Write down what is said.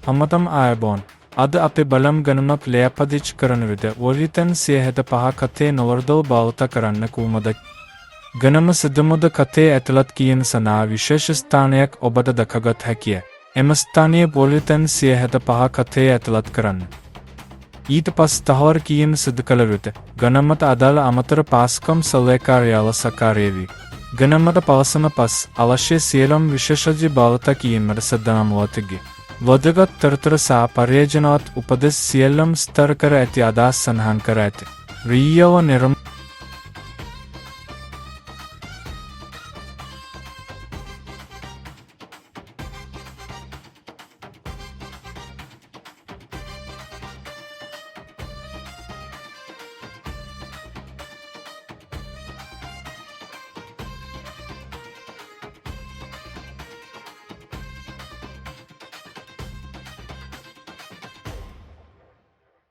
හම්මතම් ආයබෝන් අද අපේ බලම් ගණනක් ලෑපදිච් කරන විට වොරිතන් 175 කතේ නොවර්දල් බෞත කරන්න කුමද ගණම සිදුමුද කතේ ඇතුළත් කියන සනා විශේෂ ස්ථානයක් ඔබට දකගත හැකිය. එම ස්ථානීය වොරිතන් 175 කතේ ඇතුළත් කරන්න. ඊට පස් තහවුරු කියන සිදු කළ විට ගණමට අදාළ අමතර පාස්කම් සලකාරයාල සකාරේවි. ගණමට පවසන පස් අවශ්‍ය සියලුම විශේෂජ බෞත කීමට සදනම් වතගේ. වදගත් තොරතුර සහ පර්යේෂණවත් උපදෙස් සියල්ලම ස්ථර කර ඇති අදහස් සඳහන් කර ඇත. රීයව නිර්ම